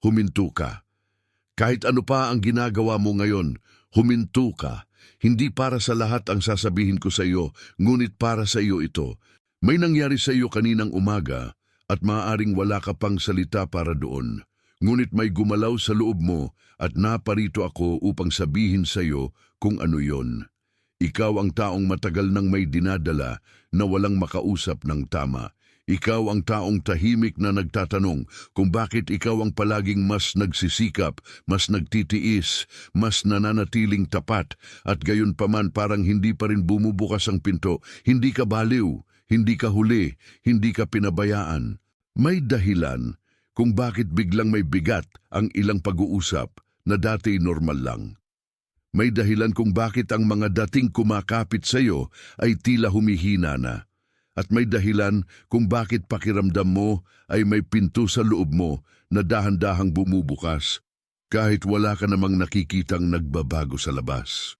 huminto ka. Kahit ano pa ang ginagawa mo ngayon, huminto ka. Hindi para sa lahat ang sasabihin ko sa iyo, ngunit para sa iyo ito. May nangyari sa iyo kaninang umaga at maaaring wala ka pang salita para doon. Ngunit may gumalaw sa loob mo at naparito ako upang sabihin sa iyo kung ano yon. Ikaw ang taong matagal nang may dinadala na walang makausap ng tama. Ikaw ang taong tahimik na nagtatanong kung bakit ikaw ang palaging mas nagsisikap, mas nagtitiis, mas nananatiling tapat at gayon paman parang hindi pa rin bumubukas ang pinto. Hindi ka baliw, hindi ka huli, hindi ka pinabayaan. May dahilan kung bakit biglang may bigat ang ilang pag-uusap na dati normal lang. May dahilan kung bakit ang mga dating kumakapit sa iyo ay tila humihina na. At may dahilan kung bakit pakiramdam mo ay may pinto sa loob mo na dahan-dahang bumubukas kahit wala ka namang nakikitang nagbabago sa labas.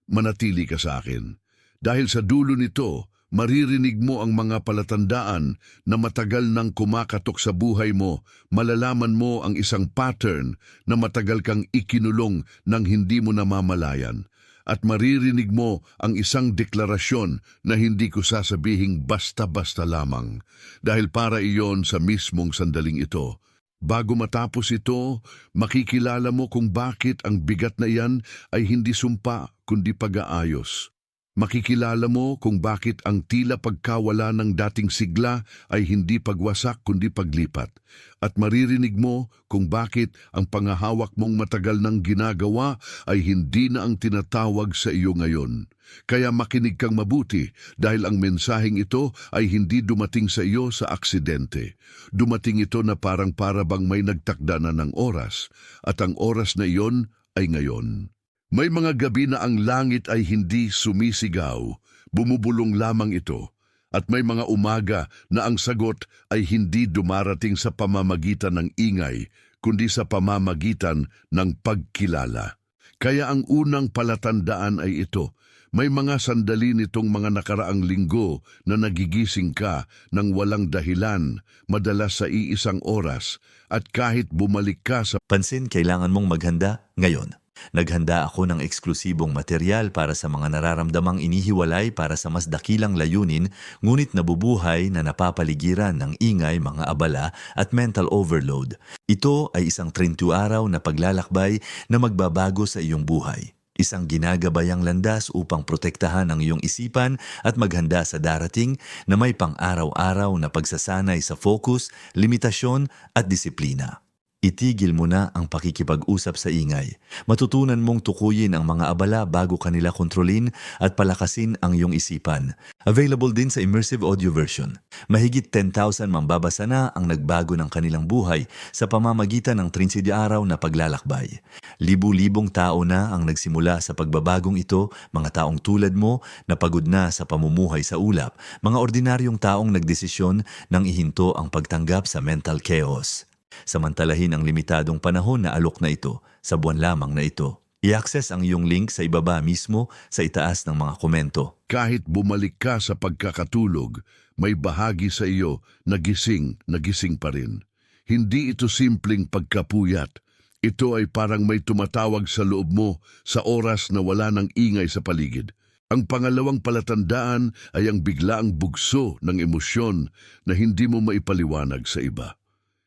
Manatili ka sa akin. Dahil sa dulo nito, maririnig mo ang mga palatandaan na matagal nang kumakatok sa buhay mo. Malalaman mo ang isang pattern na matagal kang ikinulong nang hindi mo namamalayan. At maririnig mo ang isang deklarasyon na hindi ko sasabihing basta-basta lamang dahil para iyon sa mismong sandaling ito. Bago matapos ito, makikilala mo kung bakit ang bigat na iyan ay hindi sumpa kundi pag-aayos. Makikilala mo kung bakit ang tila pagkawala ng dating sigla ay hindi pagwasak kundi paglipat. At maririnig mo kung bakit ang pangahawak mong matagal nang ginagawa ay hindi na ang tinatawag sa iyo ngayon. Kaya makinig kang mabuti dahil ang mensaheng ito ay hindi dumating sa iyo sa aksidente. Dumating ito na para bang may nagtakda na ng oras at ang oras na iyon ay ngayon. May mga gabi na ang langit ay hindi sumisigaw, bumubulong lamang ito. At may mga umaga na ang sagot ay hindi dumarating sa pamamagitan ng ingay, kundi sa pamamagitan ng pagkilala. Kaya ang unang palatandaan ay ito. May mga sandali nitong mga nakaraang linggo na nagigising ka ng walang dahilan, madalas sa iisang oras, at kahit bumalik ka sa Pansin, kailangan mong maghanda ngayon. Naghanda ako ng eksklusibong material para sa mga nararamdamang inihiwalay para sa mas dakilang layunin, ngunit nabubuhay na napapaligiran ng ingay, mga abala at mental overload. Ito ay isang 30 araw na paglalakbay na magbabago sa iyong buhay. Isang ginagabayang landas upang protektahan ang iyong isipan at maghanda sa darating na may pang-araw-araw na pagsasanay sa focus, limitasyon at disiplina. Itigil mo na ang pakikipag-usap sa ingay. Matutunan mong tukuyin ang mga abala bago kanila kontrolin at palakasin ang iyong isipan. Available din sa immersive audio version. Mahigit 10,000 mambabasa na ang nagbago ng kanilang buhay sa pamamagitan ng 30 araw na paglalakbay. Libu-libong tao na ang nagsimula sa pagbabagong ito, mga taong tulad mo na pagod na sa pamumuhay sa ulap, mga ordinaryong taong nagdesisyon nang ihinto ang pagtanggap sa mental chaos. Samantalahin ang limitadong panahon na alok na ito sa buwan lamang na ito. I-access ang iyong link sa ibaba mismo sa itaas ng mga komento. kahit bumalik ka sa pagkakatulog, may bahagi sa iyo na gising pa rin. Hindi ito simpleng pagkapuyat. Ito ay parang may tumatawag sa loob mo sa oras na wala ng ingay sa paligid. Ang pangalawang palatandaan ay ang biglaang bugso ng emosyon na hindi mo maipaliwanag sa iba.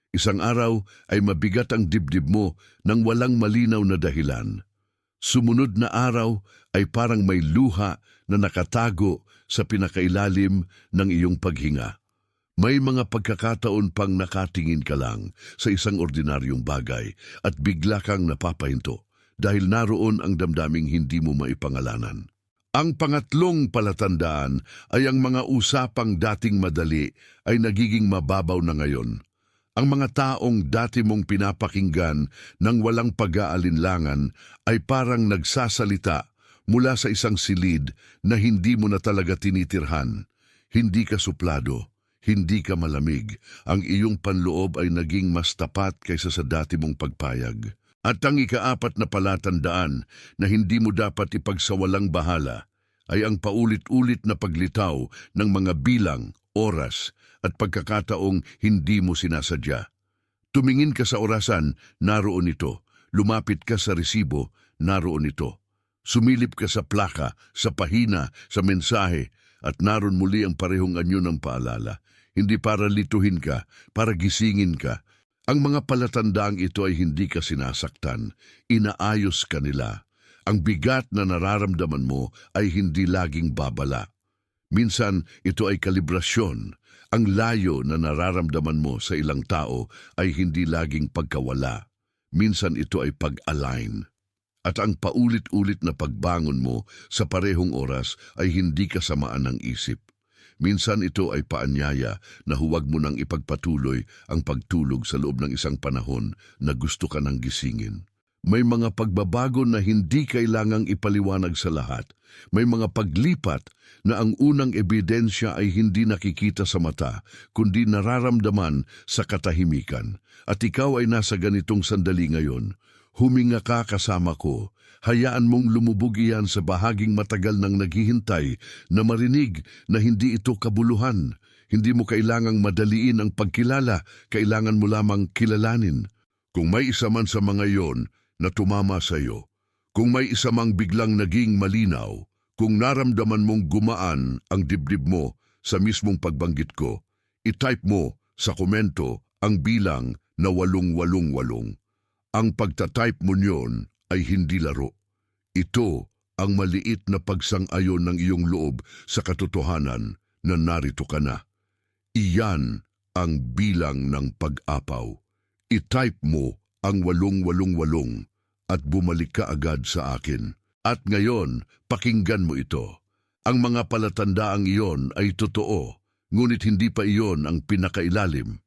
Isang araw ay mabigat ang dibdib mo nang walang malinaw na dahilan. Sumunod na araw ay parang may luha na nakatago sa pinakailalim ng iyong paghinga. May mga pagkakataon pang nakatingin ka lang sa isang ordinaryong bagay at bigla kang napapahinto dahil naroon ang damdaming hindi mo maipangalanan. Ang pangatlong palatandaan ay ang mga usapang dating madali ay nagiging mababaw na ngayon. Ang mga taong dati mong pinapakinggan ng walang pag-aalinlangan ay parang nagsasalita mula sa isang silid na hindi mo na talaga tinitirhan. Hindi ka suplado, hindi ka malamig. Ang iyong panloob ay naging mas tapat kaysa sa dati mong pagpayag. At ang ikaapat na palatandaan na hindi mo dapat ipagsawalang bahala ay ang paulit-ulit na paglitaw ng mga bilang, oras, at pagkakataong hindi mo sinasadya. Tumingin ka sa orasan, naroon ito. Lumapit ka sa resibo, naroon ito. Sumilip ka sa plaka, sa pahina, sa mensahe, at naroon muli ang parehong anyo ng paalala. Hindi para lituhin ka, para gisingin ka. Ang mga palatandaang ito ay hindi ka sinasaktan, inaayos ka nila. Ang bigat na nararamdaman mo ay hindi laging babala. Minsan, ito ay kalibrasyon. Ang layo na nararamdaman mo sa ilang tao ay hindi laging pagkawala. Minsan ito ay pag-align. At ang paulit-ulit na pagbangon mo sa parehong oras ay hindi kasamaan ng isip. Minsan ito ay paanyaya na huwag mo nang ipagpatuloy ang pagtulog sa loob ng isang panahon na gusto ka nang gisingin. May mga pagbabago na hindi kailangang ipaliwanag sa lahat. May mga paglipat na ang unang ebidensya ay hindi nakikita sa mata, kundi nararamdaman sa katahimikan. At ikaw ay nasa ganitong sandali ngayon. Huminga ka kasama ko. Hayaan mong lumubog iyan sa bahaging matagal nang naghihintay na marinig na hindi ito kabuluhan. Hindi mo kailangang madaliin ang pagkilala, kailangan mo lamang kilalanin. Kung may isa man sa mga iyon na tumama sa iyo, kung may isa mang biglang naging malinaw, kung naramdaman mong gumaan ang dibdib mo sa mismong pagbanggit ko, itype mo sa komento ang bilang na 888. Ang pagtatype mo niyon ay hindi laro. Ito ang maliit na pagsang-ayon ng iyong loob sa katotohanan na narito ka na. Iyan ang bilang ng pag-apaw. I-type mo ang 888 at bumalik ka agad sa akin. At ngayon, pakinggan mo ito. Ang mga palatandaang iyon ay totoo, ngunit hindi pa iyon ang pinakailalim.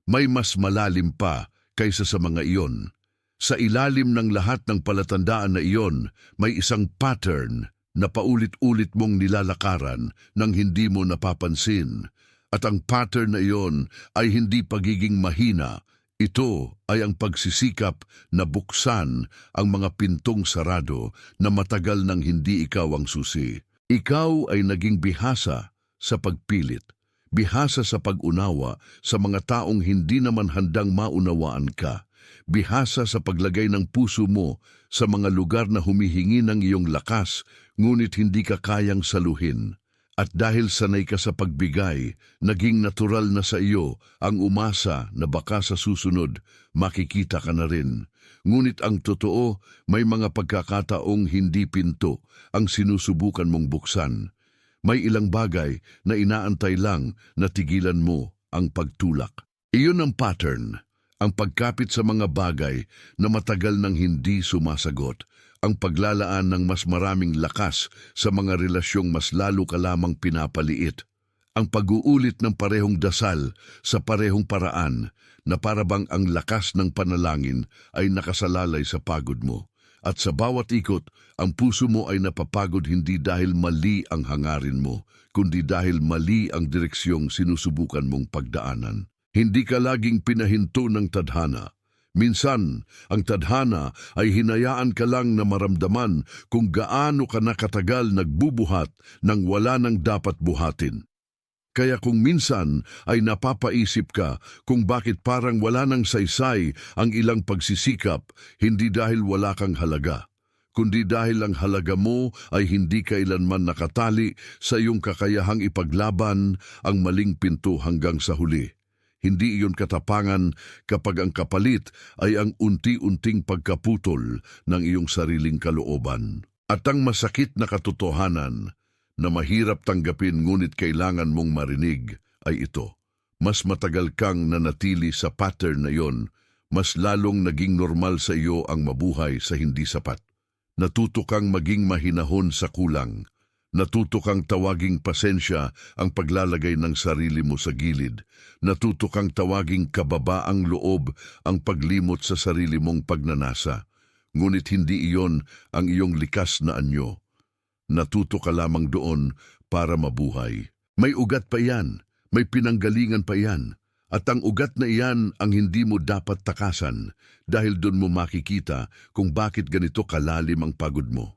May mas malalim pa kaysa sa mga iyon. Sa ilalim ng lahat ng palatandaan na iyon, may isang pattern na paulit-ulit mong nilalakaran nang hindi mo napapansin. At ang pattern na iyon ay hindi pagiging mahina. Ito ay ang pagsisikap na buksan ang mga pintong sarado na matagal nang hindi ikaw ang susi. Ikaw ay naging bihasa sa pagpilit, bihasa sa pag-unawa sa mga taong hindi naman handang maunawaan ka. Bihasa sa paglagay ng puso mo sa mga lugar na humihingi ng iyong lakas, ngunit hindi ka kayang saluhin. At dahil sanay ka sa pagbigay, naging natural na sa iyo ang umasa na baka sa susunod, makikita ka na rin. Ngunit ang totoo, may mga pagkakataong hindi pinto ang sinusubukan mong buksan. May ilang bagay na inaantay lang na tigilan mo ang pagtulak. Iyon ang pattern. Ang pagkapit sa mga bagay na matagal nang hindi sumasagot, ang paglalaan ng mas maraming lakas sa mga relasyong mas lalo ka lamang pinapaliit, ang pag-uulit ng parehong dasal sa parehong paraan na parabang ang lakas ng panalangin ay nakasalalay sa pagod mo. At sa bawat ikot, ang puso mo ay napapagod hindi dahil mali ang hangarin mo, kundi dahil mali ang direksyong sinusubukan mong pagdaanan. Hindi ka laging pinahinto ng tadhana. Minsan, ang tadhana ay hinayaan ka lang na maramdaman kung gaano ka nakatagal nagbubuhat nang wala nang dapat buhatin. Kaya kung minsan ay napapaisip ka kung bakit parang wala nang saysay ang ilang pagsisikap, hindi dahil wala kang halaga, kundi dahil ang halaga mo ay hindi kailanman nakatali sa iyong kakayahang ipaglaban ang maling pinto hanggang sa huli. Hindi iyon katapangan kapag ang kapalit ay ang unti-unting pagkaputol ng iyong sariling kalooban. At ang masakit na katotohanan na mahirap tanggapin ngunit kailangan mong marinig ay ito. Mas matagal kang nanatili sa pattern na iyon, mas lalong naging normal sa iyo ang mabuhay sa hindi sapat. Natuto kang maging mahinahon sa kulang. Natuto kang tawaging pasensya ang paglalagay ng sarili mo sa gilid. Natuto kang tawaging kababaang loob ang paglimot sa sarili mong pagnanasa. Ngunit hindi iyon ang iyong likas na anyo. Natuto ka lamang doon para mabuhay. May ugat pa yan, may pinanggalingan pa yan. At ang ugat na iyan ang hindi mo dapat takasan dahil doon mo makikita kung bakit ganito kalalim ang pagod mo.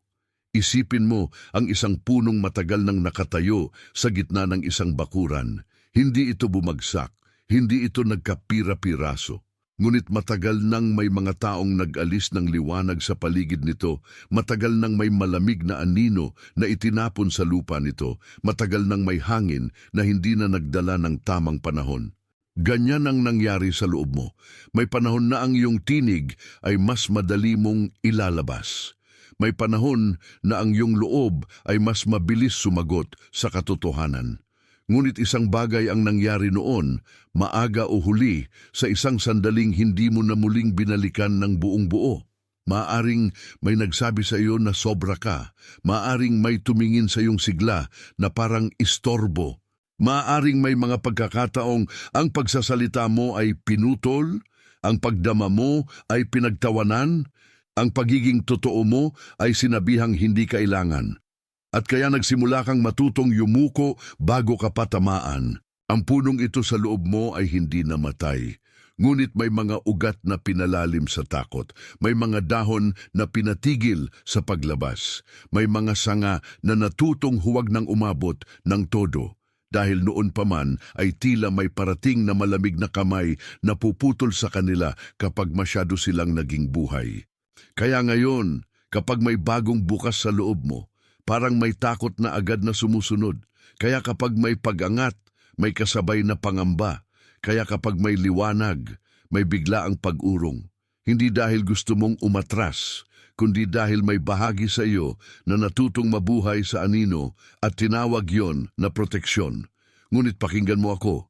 Isipin mo ang isang punong matagal nang nakatayo sa gitna ng isang bakuran. Hindi ito bumagsak, hindi ito nagkapira-piraso. Ngunit matagal nang may mga taong nag-alis ng liwanag sa paligid nito, matagal nang may malamig na anino na itinapon sa lupa nito, matagal nang may hangin na hindi na nagdala ng tamang panahon. Ganyan ang nangyari sa loob mo. May panahon na ang iyong tinig ay mas madali mong ilalabas. May panahon na ang iyong loob ay mas mabilis sumagot sa katotohanan. Ngunit isang bagay ang nangyari noon, maaga o huli, sa isang sandaling hindi mo na muling binalikan ng buong buo. Maaring may nagsabi sa iyo na sobra ka, maaring may tumingin sa iyong sigla na parang istorbo, maaring may mga pagkakataong ang pagsasalita mo ay pinutol, ang pagdama mo ay pinagtawanan, ang pagiging totoo mo ay sinabihang hindi kailangan. At kaya nagsimula kang matutong yumuko bago ka patamaan. Ang punong ito sa loob mo ay hindi namatay. Ngunit may mga ugat na pinalalim sa takot. May mga dahon na pinatigil sa paglabas. May mga sanga na natutong huwag nang umabot ng todo. Dahil noon pa man ay tila may parating na malamig na kamay na puputol sa kanila kapag masyado silang naging buhay. Kaya ngayon, kapag may bagong bukas sa loob mo, parang may takot na agad na sumusunod. Kaya kapag may pag-angat, may kasabay na pangamba. Kaya kapag may liwanag, may bigla ang pag-urong. Hindi dahil gusto mong umatras, kundi dahil may bahagi sa iyo na natutong mabuhay sa anino at tinawag yon na proteksyon. Ngunit pakinggan mo ako,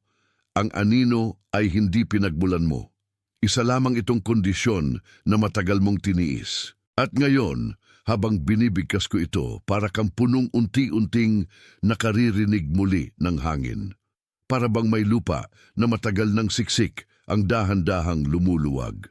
ang anino ay hindi pinagmulan mo. Isa lamang itong kondisyon na matagal mong tiniis. At ngayon, habang binibigkas ko ito, para kang punong unti-unting nakaririnig muli ng hangin. Para bang may lupa na matagal ng siksik ang dahan-dahang lumuluwag.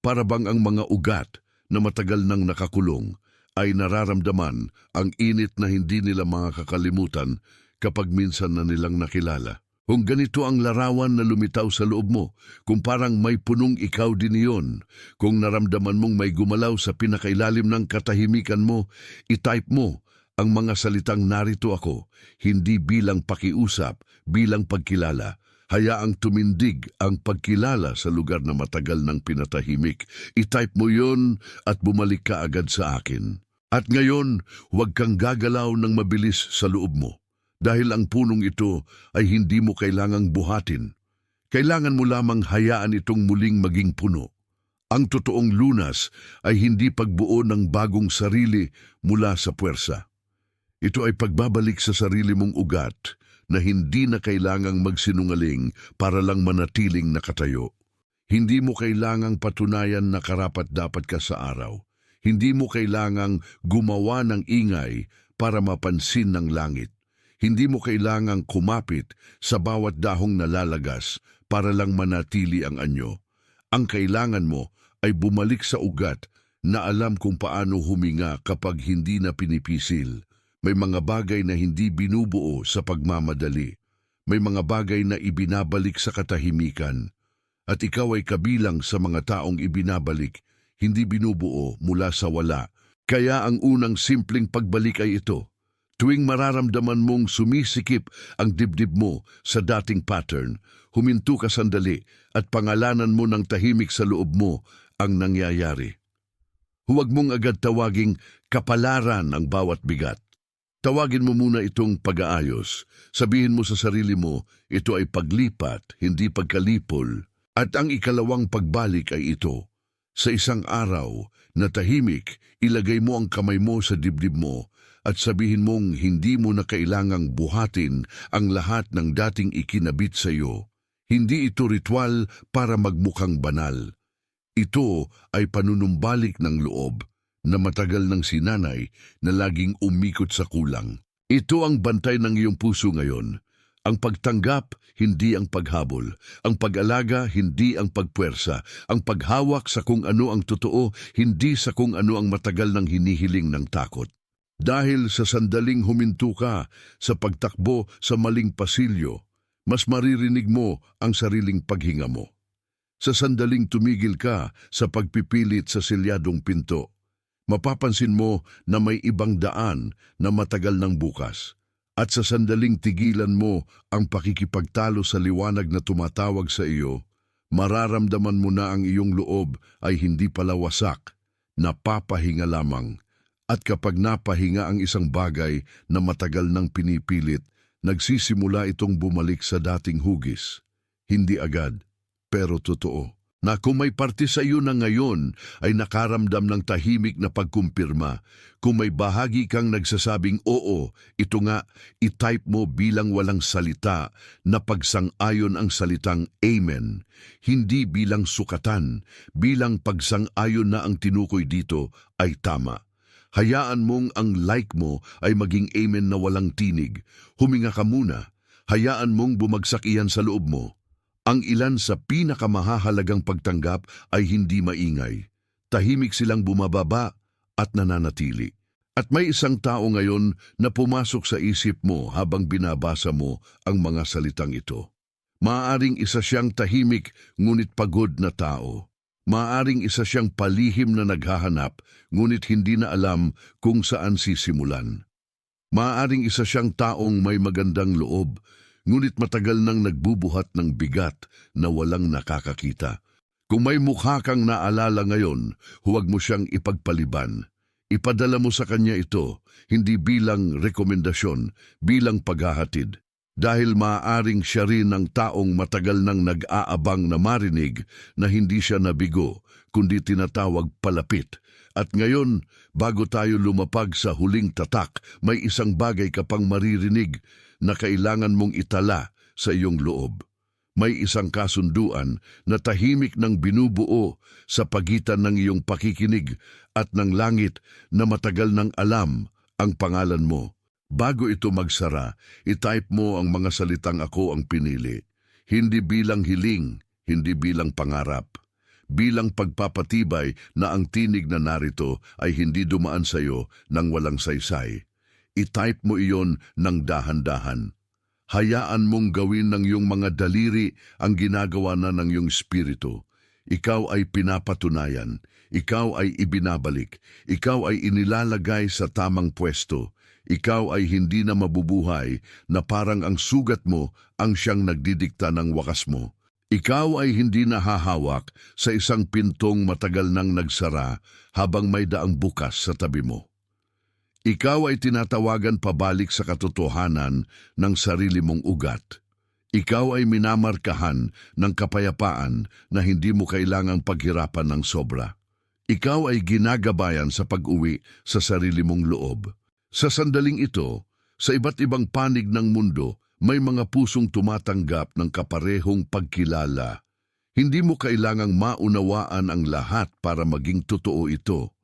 Para bang ang mga ugat na matagal nang nakakulong ay nararamdaman ang init na hindi nila makakalimutan kapag minsan na nilang nakilala. Kung ganito ang larawan na lumitaw sa loob mo, kung parang may punong ikaw din iyon, kung naramdaman mong may gumalaw sa pinakailalim ng katahimikan mo, itype mo ang mga salitang narito ako, hindi bilang pakiusap, bilang pagkilala. Hayaang tumindig ang pagkilala sa lugar na matagal ng pinatahimik. Itype mo yon at bumalik ka agad sa akin. At ngayon, huwag kang gagalaw ng mabilis sa loob mo. Dahil ang punong ito ay hindi mo kailangang buhatin. Kailangan mo lamang hayaan itong muling maging puno. Ang totoong lunas ay hindi pagbuo ng bagong sarili mula sa puwersa. Ito ay pagbabalik sa sarili mong ugat na hindi na kailangang magsinungaling para lang manatiling nakatayo. Hindi mo kailangang patunayan na karapat-dapat ka sa araw. Hindi mo kailangang gumawa ng ingay para mapansin ng langit. Hindi mo kailangang kumapit sa bawat dahong nalalagas para lang manatili ang anyo. Ang kailangan mo ay bumalik sa ugat na alam kung paano huminga kapag hindi na pinipisil. May mga bagay na hindi binubuo sa pagmamadali. May mga bagay na ibinabalik sa katahimikan. At ikaw ay kabilang sa mga taong ibinabalik, hindi binubuo mula sa wala. Kaya ang unang simpleng pagbalik ay ito. Tuwing mararamdaman mong sumisikip ang dibdib mo sa dating pattern, huminto ka sandali at pangalanan mo ng tahimik sa loob mo ang nangyayari. Huwag mong agad tawaging kapalaran ang bawat bigat. Tawagin mo muna itong pag-aayos. Sabihin mo sa sarili mo, ito ay paglipat, hindi pagkalipol. At ang ikalawang pagbalik ay ito. Sa isang araw na tahimik, ilagay mo ang kamay mo sa dibdib mo at sabihin mong hindi mo na kailangang buhatin ang lahat ng dating ikinabit sa iyo. Hindi ito ritual para magmukhang banal. Ito ay panunumbalik ng loob na matagal ng sinanay na laging umikot sa kulang. Ito ang bantay ng iyong puso ngayon. Ang pagtanggap, hindi ang paghabol. Ang pag-alaga, hindi ang pagpuwersa. Ang paghawak sa kung ano ang totoo, hindi sa kung ano ang matagal ng hinihiling ng takot. Dahil sa sandaling huminto ka sa pagtakbo sa maling pasilyo, mas maririnig mo ang sariling paghinga mo. Sa sandaling tumigil ka sa pagpipilit sa silyadong pinto, mapapansin mo na may ibang daan na matagal ng bukas. At sa sandaling tigilan mo ang pakikipagtalo sa liwanag na tumatawag sa iyo, Mararamdaman mo na ang iyong loob ay hindi pala wasak, napapahinga lamang. At kapag napahinga ang isang bagay na matagal nang pinipilit, nagsisimula itong bumalik sa dating hugis. Hindi agad, pero totoo. Na kung may parte sa iyo na ngayon ay nakaramdam ng tahimik na pagkumpirma, kung may bahagi kang nagsasabing oo, ito nga, itype mo bilang walang salita na pagsang-ayon ang salitang Amen, hindi bilang sukatan, bilang pagsang-ayon na ang tinukoy dito ay tama. Hayaan mong ang like mo ay maging Amen na walang tinig. Huminga ka muna. Hayaan mong bumagsak iyan sa loob mo. Ang ilan sa pinakamahahalagang pagtanggap ay hindi maingay. Tahimik silang bumababa at nananatili. At may isang tao ngayon na pumasok sa isip mo habang binabasa mo ang mga salitang ito. Maaaring isa siyang tahimik ngunit pagod na tao. Maaaring isa siyang palihim na naghahanap ngunit hindi na alam kung saan sisimulan. Maaaring isa siyang taong may magandang loob ngunit matagal nang nagbubuhat ng bigat na walang nakakakita. Kung may mukha kang naalala ngayon, huwag mo siyang ipagpaliban. Ipadala mo sa kanya ito, hindi bilang rekomendasyon, bilang paghahatid. Dahil maaaring siya rin ang taong matagal nang nag-aabang na marinig na hindi siya nabigo, kundi tinatawag palapit. At ngayon, bago tayo lumapag sa huling tatak, may isang bagay ka pang maririnig na kailangan mong itala sa iyong loob. May isang kasunduan na tahimik ng binubuo sa pagitan ng iyong pakikinig at ng langit na matagal nang alam ang pangalan mo. Bago ito magsara, itype mo ang mga salitang ako ang pinili. Hindi bilang hiling, hindi bilang pangarap. Bilang pagpapatibay na ang tinig na narito ay hindi dumaan sa iyo nang walang saysay. I-type mo iyon ng dahan-dahan. Hayaan mong gawin ng iyong mga daliri ang ginagawa na ng iyong espiritu. Ikaw ay pinapatunayan, ikaw ay ibinabalik, ikaw ay inilalagay sa tamang pwesto, ikaw ay hindi na mabubuhay na parang ang sugat mo ang siyang nagdidikta ng wakas mo. Ikaw ay hindi nahahawak sa isang pintong matagal nang nagsara habang may daang bukas sa tabi mo. Ikaw ay tinatawagan pabalik sa katotohanan ng sarili mong ugat. Ikaw ay minamarkahan ng kapayapaan na hindi mo kailangang paghirapan ng sobra. Ikaw ay ginagabayan sa pag-uwi sa sarili mong loob. Sa sandaling ito, sa iba't ibang panig ng mundo, may mga pusong tumatanggap ng kaparehong pagkilala. Hindi mo kailangang maunawaan ang lahat para maging totoo ito.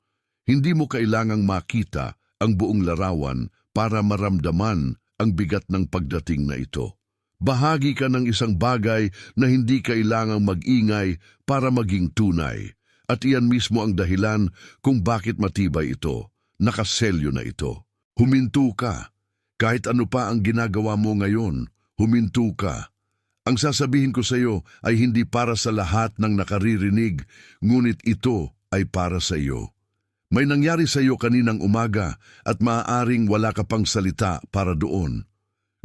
Hindi mo kailangang makita ang buong larawan para maramdaman ang bigat ng pagdating na ito. Bahagi ka ng isang bagay na hindi kailangang mag-ingay para maging tunay. At iyan mismo ang dahilan kung bakit matibay ito. Nakaselyo na ito. Huminto ka. Kahit ano pa ang ginagawa mo ngayon, huminto ka. Ang sasabihin ko sa iyo ay hindi para sa lahat ng nakaririnig, ngunit ito ay para sa iyo. May nangyari sa iyo kaninang umaga at maaaring wala ka pang salita para doon.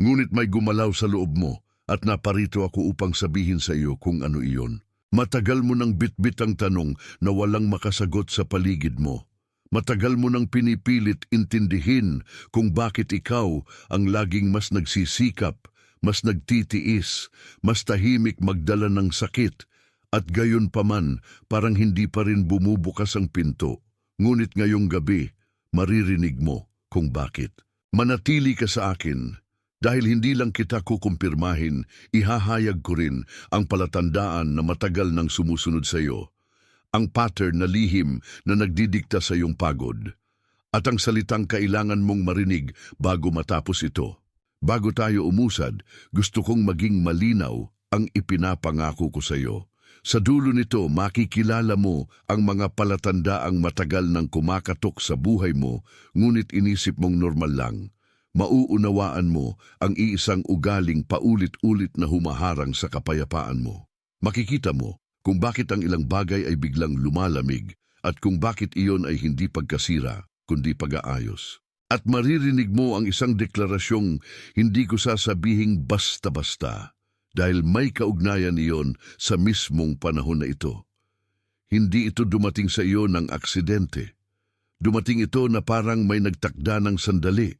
Ngunit may gumalaw sa loob mo at naparito ako upang sabihin sa iyo kung ano iyon. Matagal mo nang bitbit ang tanong na walang makasagot sa paligid mo. Matagal mo nang pinipilit intindihin kung bakit ikaw ang laging mas nagsisikap, mas nagtitiis, mas tahimik magdala ng sakit, at gayon pa man parang hindi pa rin bumubukas ang pinto. Ngunit ngayong gabi, maririnig mo kung bakit. Manatili ka sa akin. Dahil hindi lang kita kukumpirmahin, ihahayag ko rin ang palatandaan na matagal nang sumusunod sa iyo. Ang pattern na lihim na nagdidikta sa iyong pagod. At ang salitang kailangan mong marinig bago matapos ito. Bago tayo umusad, gusto kong maging malinaw ang ipinapangako ko sa iyo. Sa dulo nito, makikilala mo ang mga palatandaang matagal nang kumakatok sa buhay mo, ngunit inisip mong normal lang. Mauunawaan mo ang iisang ugaling paulit-ulit na humaharang sa kapayapaan mo. Makikita mo kung bakit ang ilang bagay ay biglang lumalamig at kung bakit iyon ay hindi pagkasira, kundi pag-aayos. At maririnig mo ang isang deklarasyong hindi ko sasabihing basta-basta. dahil may kaugnayan iyon sa mismong panahon na ito. Hindi ito dumating sa iyo ng aksidente. Dumating ito na parang may nagtakda ng sandali,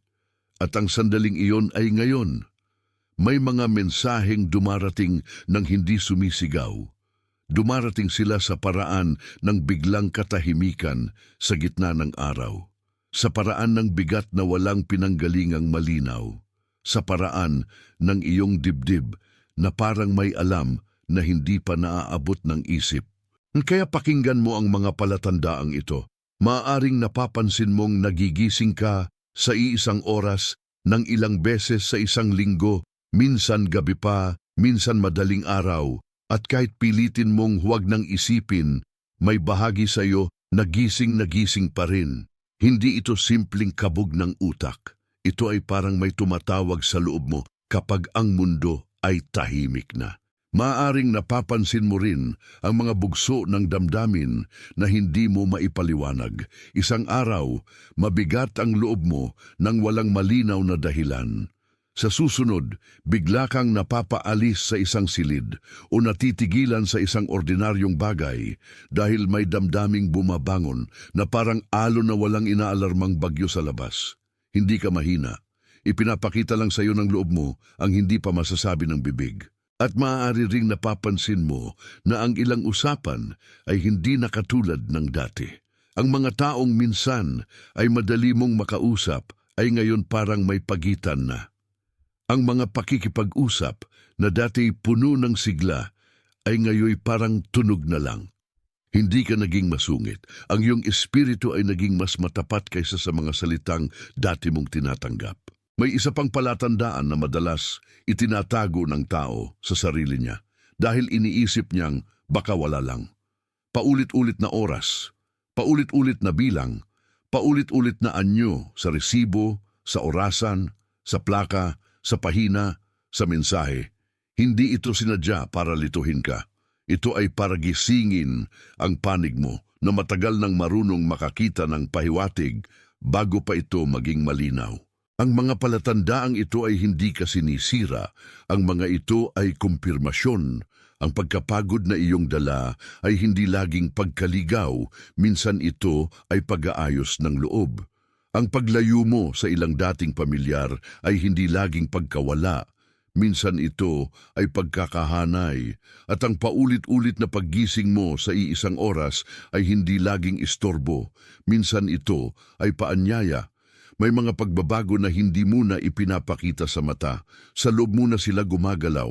at ang sandaling iyon ay ngayon. May mga mensaheng dumarating ng hindi sumisigaw. Dumarating sila sa paraan ng biglang katahimikan sa gitna ng araw. Sa paraan ng bigat na walang pinanggalingang malinaw. Sa paraan ng iyong dibdib na parang may alam na hindi pa naaabot ng isip. Kaya pakinggan mo ang mga palatandaang ito. Maaring napapansin mong nagigising ka sa iisang oras ng ilang beses sa isang linggo, minsan gabi pa, minsan madaling araw, at kahit pilitin mong huwag nang isipin, may bahagi sa iyo na gising pa rin. Hindi ito simpleng kabog ng utak. Ito ay parang may tumatawag sa loob mo kapag ang mundo ay tahimik na. Maaring napapansin mo rin ang mga bugso ng damdamin na hindi mo maipaliwanag. Isang araw, mabigat ang loob mo nang walang malinaw na dahilan. Sa susunod, bigla kang napapaalis sa isang silid o natitigilan sa isang ordinaryong bagay dahil may damdaming bumabangon na parang alon na walang inaalarmang bagyo sa labas. Hindi ka mahina. Ipinapakita lang sa iyo ng loob mo ang hindi pa masasabi ng bibig. At maaari ring napapansin mo na ang ilang usapan ay hindi nakatulad ng dati. Ang mga taong minsan ay madali mong makausap ay ngayon parang may pagitan na. Ang mga pakikipag-usap na dati puno ng sigla ay ngayon parang tunog na lang. Hindi ka naging masungit. Ang iyong espiritu ay naging mas matapat kaysa sa mga salitang dati mong tinatanggap. May isa pang palatandaan na madalas itinatago ng tao sa sarili niya dahil iniisip niyang baka wala lang. Paulit-ulit na oras, paulit-ulit na bilang, paulit-ulit na anyo sa resibo, sa orasan, sa plaka, sa pahina, sa mensahe. Hindi ito sinadya para lituhin ka. Ito ay para gisingin ang panig mo na matagal nang marunong makakita ng pahiwatig bago pa ito maging malinaw. Ang mga palatandaang ito ay hindi ka sinisira. Ang mga ito ay kumpirmasyon. Ang pagkapagod na iyong dala ay hindi laging pagkaligaw. Minsan ito ay pag-aayos ng loob. Ang paglayo mo sa ilang dating pamilyar ay hindi laging pagkawala. Minsan ito ay pagkakahanay. At ang paulit-ulit na paggising mo sa iisang oras ay hindi laging istorbo. Minsan ito ay paanyaya. May mga pagbabago na hindi mo na ipinapakita sa mata. Sa loob mo na sila gumagalaw.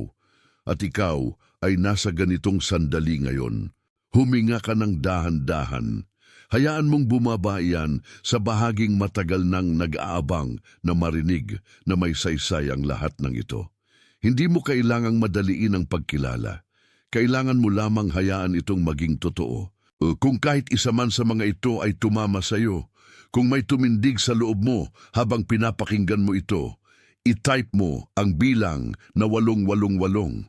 At ikaw ay nasa ganitong sandali ngayon. Huminga ka ng dahan-dahan. Hayaan mong bumaba iyan sa bahaging matagal nang nag-aabang na marinig na may saysay ang lahat ng ito. Hindi mo kailangang madaliin ang pagkilala. Kailangan mo lamang hayaan itong maging totoo. Kung kahit isa man sa mga ito ay tumama sa iyo, kung may tumindig sa loob mo habang pinapakinggan mo ito, i-type mo ang bilang na 888.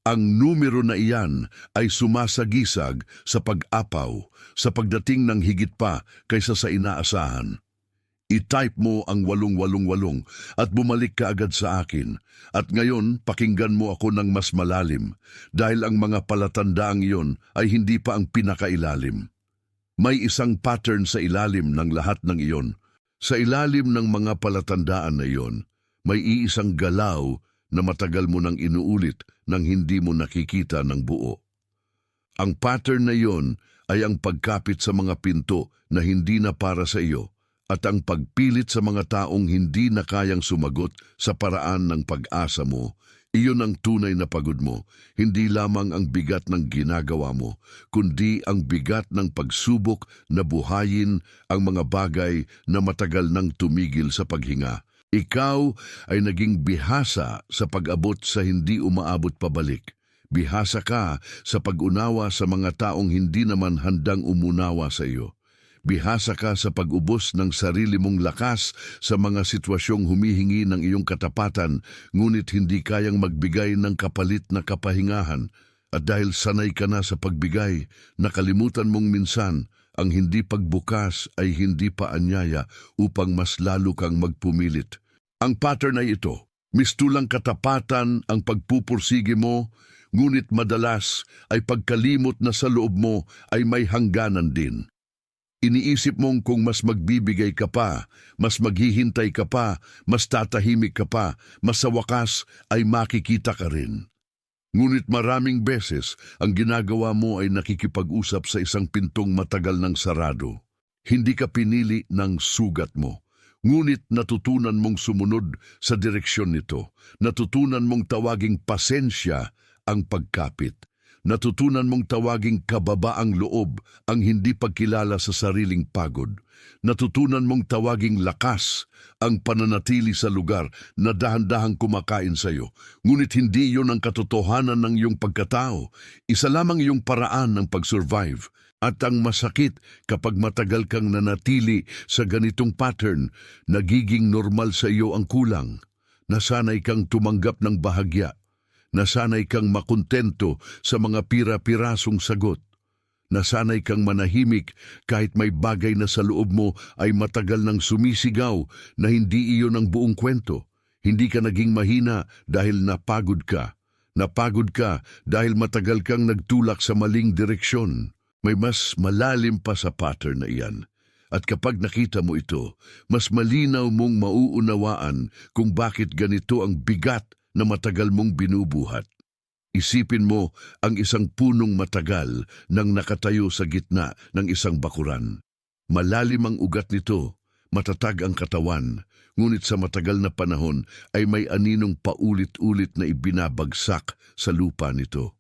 Ang numero na iyan ay sumasagisag sa pag-apaw, sa pagdating ng higit pa kaysa sa inaasahan. I-type mo ang 888 at bumalik ka agad sa akin. At ngayon, pakinggan mo ako ng mas malalim dahil ang mga palatandaang iyon ay hindi pa ang pinakailalim. May isang pattern sa ilalim ng lahat ng iyon. Sa ilalim ng mga palatandaan na iyon, may iisang galaw na matagal mo nang inuulit nang hindi mo nakikita ng buo. Ang pattern na iyon ay ang pagkapit sa mga pinto na hindi na para sa iyo at ang pagpilit sa mga taong hindi na kayang sumagot sa paraan ng pag-asa mo. Iyon ang tunay na pagod mo, hindi lamang ang bigat ng ginagawa mo, kundi ang bigat ng pagsubok na buhayin ang mga bagay na matagal nang tumigil sa paghinga. Ikaw ay naging bihasa sa pag-abot sa hindi umaabot pabalik. Bihasa ka sa pag-unawa sa mga taong hindi naman handang umunawa sa iyo. Bihasa ka sa pag-ubos ng sarili mong lakas sa mga sitwasyong humihingi ng iyong katapatan, ngunit hindi kayang magbigay ng kapalit na kapahingahan. At dahil sanay ka na sa pagbigay, nakalimutan mong minsan, ang hindi pagbukas ay hindi pa anyaya upang mas lalo kang magpumilit. Ang pattern ay ito. Mistulang katapatan ang pagpupursige mo, ngunit madalas ay pagkalimot na sa loob mo ay may hangganan din. Iniisip mong kung mas magbibigay ka pa, mas maghihintay ka pa, mas tatahimik ka pa, mas sa wakas ay makikita ka rin. Ngunit maraming beses ang ginagawa mo ay nakikipag-usap sa isang pintong matagal ng sarado. Hindi ka pinili ng sugat mo. Ngunit natutunan mong sumunod sa direksyon nito. Natutunan mong tawaging pasensya ang pagkapit. Natutunan mong tawaging kababaang loob ang hindi pagkilala sa sariling pagod. Natutunan mong tawaging lakas ang pananatili sa lugar na dahan-dahang kumakain sa iyo. Ngunit hindi iyon ang katotohanan ng iyong pagkatao. Isa lamang iyong paraan ng pag-survive. At ang masakit kapag matagal kang nanatili sa ganitong pattern, nagiging normal sa iyo ang kulang. Nasanay kang tumanggap ng bahagya. Nasanay kang makontento sa mga pira-pirasong sagot. Nasanay kang manahimik kahit may bagay na sa loob mo ay matagal nang sumisigaw na hindi iyon ang buong kwento. Hindi ka naging mahina dahil napagod ka. Napagod ka dahil matagal kang nagtulak sa maling direksyon. May mas malalim pa sa pattern na iyan. At kapag nakita mo ito, mas malinaw mong mauunawaan kung bakit ganito ang bigat na matagal mong binubuhat. Isipin mo ang isang punong matagal nang nakatayo sa gitna ng isang bakuran. Malalim ang ugat nito, matatag ang katawan, ngunit sa matagal na panahon ay may aninong paulit-ulit na ibinabagsak sa lupa nito.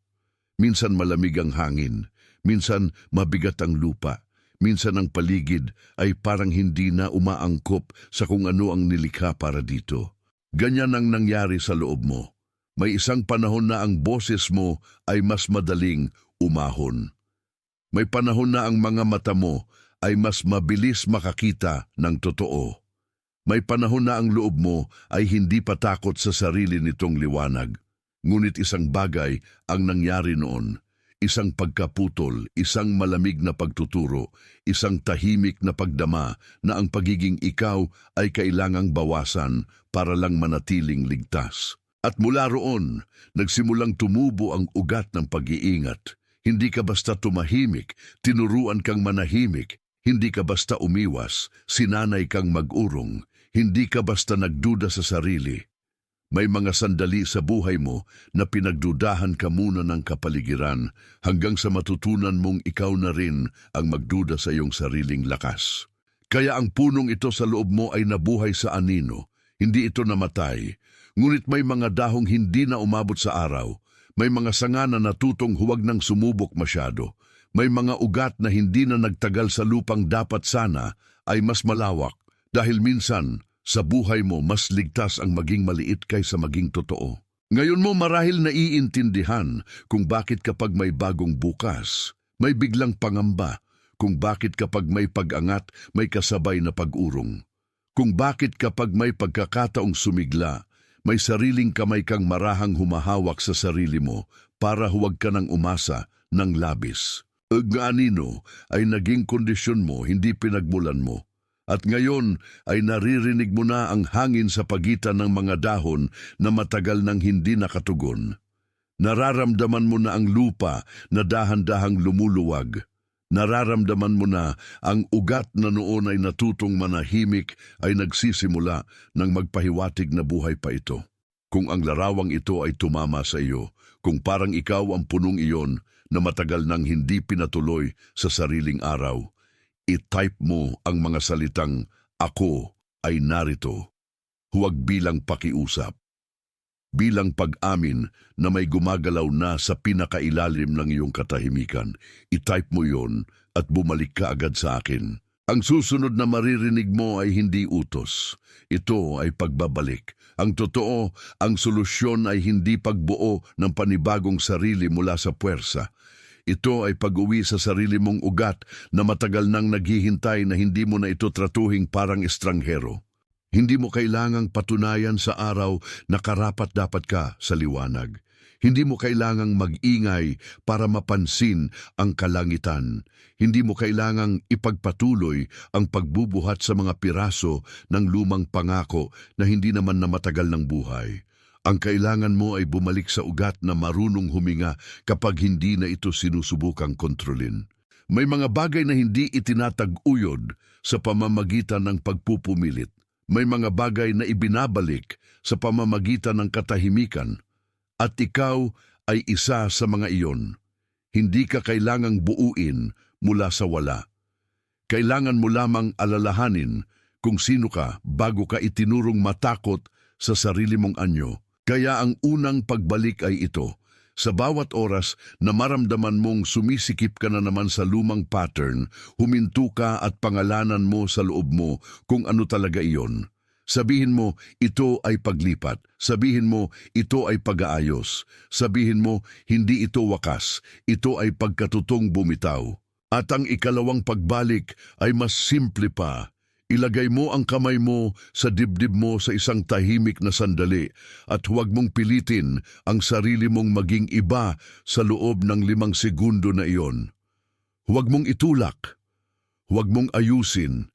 Minsan malamig ang hangin, minsan mabigat ang lupa, minsan ang paligid ay parang hindi na umaangkop sa kung ano ang nilikha para dito. Ganyan ang nangyari sa loob mo. May isang panahon na ang boses mo ay mas madaling umahon. May panahon na ang mga mata mo ay mas mabilis makakita ng totoo. May panahon na ang loob mo ay hindi pa takot sa sarili nitong liwanag. Ngunit isang bagay ang nangyari noon. Isang pagkaputol, isang malamig na pagtuturo, isang tahimik na pagdama na ang pagiging ikaw ay kailangang bawasan para lang manatiling ligtas. At mula roon, nagsimulang tumubo ang ugat ng pag-iingat. Hindi ka basta tumahimik, tinuruan kang manahimik. Hindi ka basta umiwas, sinanay kang mag-urong. Hindi ka basta nagduda sa sarili. May mga sandali sa buhay mo na pinagdudahan ka muna ng kapaligiran hanggang sa matutunan mong ikaw na rin ang magduda sa iyong sariling lakas. Kaya ang punong ito sa loob mo ay nabuhay sa anino. Hindi ito namatay. Ngunit may mga dahong hindi na umabot sa araw. May mga sanga na natutong huwag nang sumubok masyado. May mga ugat na hindi na nagtagal sa lupang dapat sana ay mas malawak dahil minsan sa buhay mo mas ligtas ang maging maliit kaysa maging totoo. Ngayon mo marahil naiintindihan kung bakit kapag may bagong bukas, may biglang pangamba. Kung bakit kapag may pag-angat, may kasabay na pag-urong. Kung bakit kapag may pagkakataong sumigla, may sariling kamay kang marahang humahawak sa sarili mo para huwag ka nang umasa ng labis. Ang anino ay naging kondisyon mo, hindi pinagmulan mo. At ngayon ay naririnig mo na ang hangin sa pagitan ng mga dahon na matagal nang hindi nakatugon. Nararamdaman mo na ang lupa na dahan-dahang lumuluwag. Nararamdaman mo na ang ugat na noon ay natutong manahimik ay nagsisimula ng magpahiwatig na buhay pa ito. Kung ang larawang ito ay tumama sa iyo, kung parang ikaw ang punong iyon na matagal nang hindi pinatuloy sa sariling araw, i-type mo ang mga salitang "Ako ay narito." Huwag bilang pakiusap. Bilang pag-amin na may gumagalaw na sa pinakailalim ng iyong katahimikan. I-type mo yon at bumalik ka agad sa akin. Ang susunod na maririnig mo ay hindi utos. Ito ay pagbabalik. Ang totoo, ang solusyon ay hindi pagbuo ng panibagong sarili mula sa puwersa. Ito ay pag-uwi sa sarili mong ugat na matagal nang naghihintay na hindi mo na ito tratuhing parang estranghero. Hindi mo kailangang patunayan sa araw na karapat-dapat ka sa liwanag. Hindi mo kailangang mag-ingay para mapansin ang kalangitan. Hindi mo kailangang ipagpatuloy ang pagbubuhat sa mga piraso ng lumang pangako na hindi naman na matagal ng buhay. Ang kailangan mo ay bumalik sa ugat na marunong huminga kapag hindi na ito sinusubukang kontrolin. May mga bagay na hindi itinatag-uyod sa pamamagitan ng pagpupumilit. May mga bagay na ibinabalik sa pamamagitan ng katahimikan. At ikaw ay isa sa mga iyon. Hindi ka kailangang buuin mula sa wala. Kailangan mo lamang alalahanin kung sino ka bago ka itinurong matakot sa sarili mong anyo. Kaya ang unang pagbalik ay ito. Sa bawat oras na maramdaman mong sumisikip ka na naman sa lumang pattern, huminto ka at pangalanan mo sa loob mo kung ano talaga iyon. Sabihin mo, ito ay paglipat. Sabihin mo, ito ay pag-aayos. Sabihin mo, hindi ito wakas. Ito ay pagkatutong bumitaw. At ang ikalawang pagbalik ay mas simple pa. Ilagay mo ang kamay mo sa dibdib mo sa isang tahimik na sandali at huwag mong pilitin ang sarili mong maging iba sa loob ng 5 segundo na iyon. Huwag mong itulak. Huwag mong ayusin.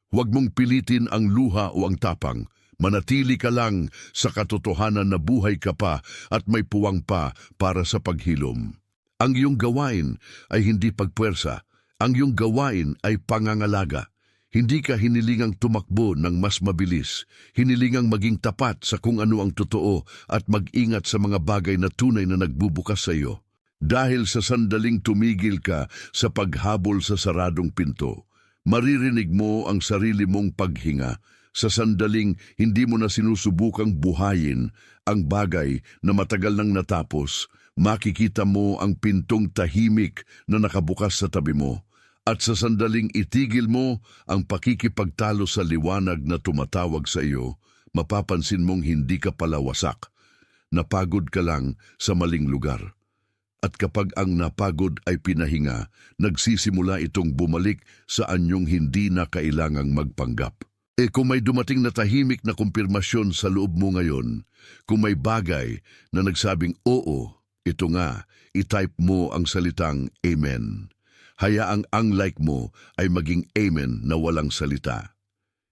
Huwag mong pilitin ang luha o ang tapang. Manatili ka lang sa katotohanan na buhay ka pa at may puwang pa para sa paghilom. Ang iyong gawain ay hindi pagpuwersa. Ang iyong gawain ay pangangalaga. Hindi ka hinilingang tumakbo ng mas mabilis. Hinilingang maging tapat sa kung ano ang totoo at mag-ingat sa mga bagay na tunay na nagbubukas sa iyo. Dahil sa sandaling tumigil ka sa paghabol sa saradong pinto, maririnig mo ang sarili mong paghinga. Sa sandaling hindi mo na sinusubukang buhayin ang bagay na matagal nang natapos, makikita mo ang pintong tahimik na nakabukas sa tabi mo. At sa sandaling itigil mo ang pakikipagtalo sa liwanag na tumatawag sa iyo, mapapansin mong hindi ka pala wasak. Napagod ka lang sa maling lugar. At kapag ang napagod ay pinahinga, nagsisimula itong bumalik sa anyong hindi na kailangang magpanggap. Kung may dumating na tahimik na kumpirmasyon sa loob mo ngayon, kung may bagay na nagsabing oo, ito nga, itype mo ang salitang Amen. Hayaang ang like mo ay maging amen na walang salita.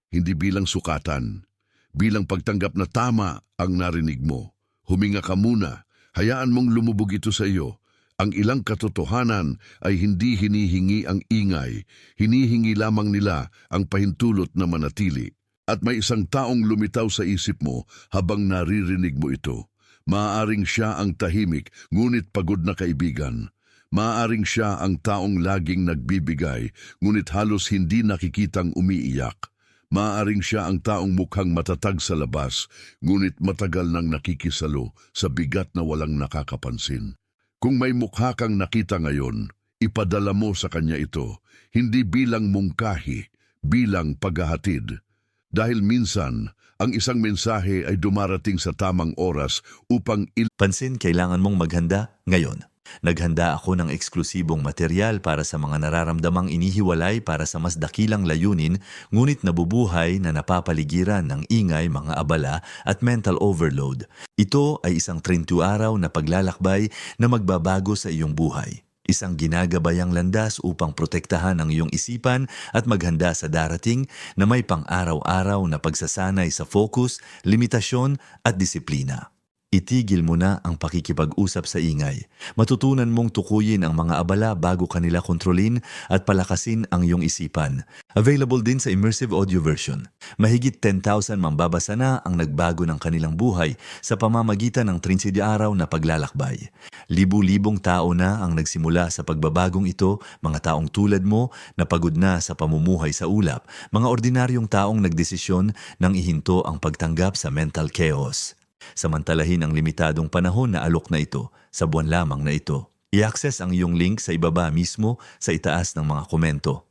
Hindi bilang sukatan, bilang pagtanggap na tama ang narinig mo. Huminga ka muna, hayaan mong lumubog ito sa iyo. Ang ilang katotohanan ay hindi hinihingi ang ingay, hinihingi lamang nila ang pahintulot na manatili. At may isang taong lumitaw sa isip mo habang naririnig mo ito. Maaaring siya ang tahimik, ngunit pagod na kaibigan. Maaaring siya ang taong laging nagbibigay, ngunit halos hindi nakikitang umiiyak. Maaaring siya ang taong mukhang matatag sa labas, ngunit matagal nang nakikisalo sa bigat na walang nakakapansin. Kung may mukha kang nakita ngayon, ipadala mo sa kanya ito, hindi bilang mungkahi, bilang paghahatid. Dahil minsan, ang isang mensahe ay dumarating sa tamang oras upang Pansin, kailangan mong maghanda ngayon. Naghanda ako ng eksklusibong material para sa mga nararamdamang inihiwalay para sa mas dakilang layunin, ngunit nabubuhay na napapaligiran ng ingay, mga abala at mental overload. Ito ay isang 32 araw na paglalakbay na magbabago sa iyong buhay. Isang ginagabayang landas upang protektahan ang iyong isipan at maghanda sa darating na may pang-araw-araw na pagsasanay sa focus, limitasyon at disiplina. Itigil mo na ang pakikipag-usap sa ingay. Matutunan mong tukuyin ang mga abala bago kanila kontrolin at palakasin ang iyong isipan. Available din sa immersive audio version. Mahigit 10,000 mambabasa na ang nagbago ng kanilang buhay sa pamamagitan ng 30 araw na paglalakbay. Libu-libong tao na ang nagsimula sa pagbabagong ito, mga taong tulad mo na pagod na sa pamumuhay sa ulap, mga ordinaryong taong nagdesisyon nang ihinto ang pagtanggap sa mental chaos. Samantalahin ang limitadong panahon na alok na ito sa buwan lamang na ito. I-access ang iyong link sa ibaba mismo sa itaas ng mga komento.